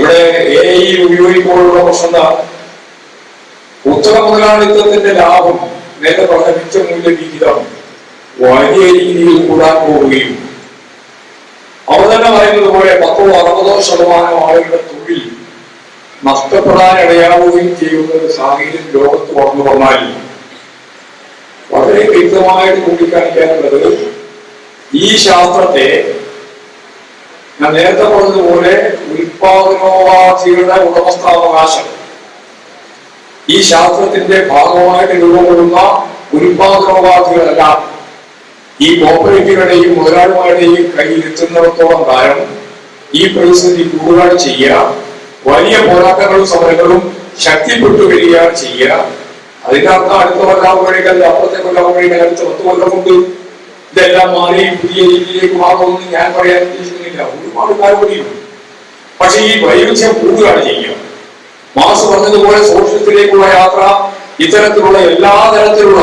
ഇവിടെ AI ഉപയോഗിക്കുമ്പോഴുള്ള പ്രശ്നം എന്താ? കുത്തക മുതലാളിത്തത്തിന്റെ ലാഭം നേരത്തെ പറഞ്ഞ മിച്ചമൂല്യ വിഹിതം വലിയ രീതിയിൽ കൂടാൻ പോവുകയും അവർ തന്നെ പറയുന്നത് പോലെ 10-60% ആളുകളുടെ തൊഴിൽ നഷ്ടപ്പെടാൻ ഇടയാവുകയും ചെയ്യുന്ന ഒരു സാഹചര്യം ലോകത്ത് വളർന്നു വന്നാൽ വളരെ വ്യക്തമായിട്ട് ചൂണ്ടിക്കാണിക്കാനുള്ളത് ഈ ശാസ്ത്രത്തെ ഞാൻ നേരത്തെ പറഞ്ഞതുപോലെ ഉൽപാദനോപാധികളുടെ ഉടമസ്ഥാവകാശം ഈ ശാസ്ത്രത്തിന്റെ ഭാഗമായിട്ട് രൂപം കൊള്ളുന്ന ഉൽപാദനോപാധികളല്ല ഈ കോർപ്പറേറ്റുകളുടെയും മുതലാളിമാരുടെയും കയ്യിലെത്തുന്നിടത്തോളം കാലം ഈ പ്രതിസന്ധി കൂടുകയാണ് ചെയ്യുക. വലിയ പോരാട്ടങ്ങളും സമരങ്ങളും ശക്തിപ്പെട്ടു വരികയാണ് ചെയ്യുക. അതിന്റെ അർത്ഥം അടുത്ത കൊല്ലാവുമ്പോഴേക്കും അതിന്റെ അപ്പുറത്തെ കൊല്ലാവുമ്പോഴേക്കും അടുത്ത 10 കൊല്ലം കൊണ്ട് ഇതെല്ലാം മാറി പുതിയ രീതിയിലേക്ക് മാറുമെന്ന് ഞാൻ പറയാൻ ഉദ്ദേശിക്കുന്നില്ല. ഒരുപാട് കാര്യങ്ങളുണ്ട്. പക്ഷെ ഈ വൈരുദ്ധ്യം കൂടുകയാണ് ചെയ്യുക. മാസ് പറഞ്ഞതുപോലെ സോഷ്യലിസത്തിലേക്കുള്ള യാത്ര ഇത്തരത്തിലുള്ള എല്ലാ തരത്തിലുള്ള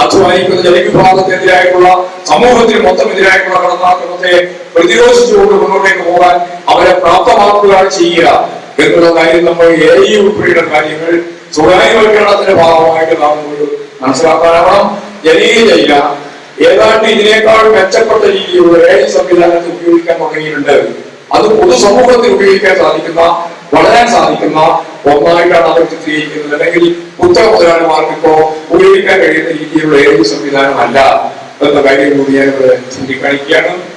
അധ്വാനിക്കുന്ന ജനവിഭാഗത്തിനെതിരായിട്ടുള്ള സമൂഹത്തിന് മൊത്തം എതിരായിട്ടുള്ള കടന്നാക്രമത്തെ പ്രതിരോധിച്ചുകൊണ്ട് മുന്നോട്ടേക്ക് പോകാൻ അവരെ പ്രാപ്തമാക്കുകയാണ് ചെയ്യുക എന്നുള്ള കാര്യം നമ്മൾ AI ഉൾപ്പെടെയുള്ള കാര്യങ്ങൾ സ്വകാര്യവൽക്കരണത്തിന്റെ ഭാഗമായിട്ട് നാം മനസ്സിലാക്കാനാവണം. ജനീയതയില്ല ഏതാണ്ട് ഇതിനേക്കാൾ മെച്ചപ്പെട്ട രീതിയിലുള്ള AI സംവിധാനത്തെ ഉപയോഗിക്കാൻ തുടങ്ങിയിട്ടുണ്ട്. അത് പൊതുസമൂഹത്തിൽ ഉപയോഗിക്കാൻ സാധിക്കുന്ന വളരാൻ സാധിക്കുന്ന ഒന്നായിട്ടാണ് അവർ ചിത്രീകരിക്കുന്നത്. അല്ലെങ്കിൽ കുത്തക മുതലാളിമാർക്കിപ്പോ ഉപയോഗിക്കാൻ കഴിയുന്ന രീതിയിലുള്ള AI സംവിധാനം അല്ല എന്ന കാര്യം കൂടി ഞാൻ ഇവിടെ ചൂണ്ടിക്കാണിക്കുകയാണ്.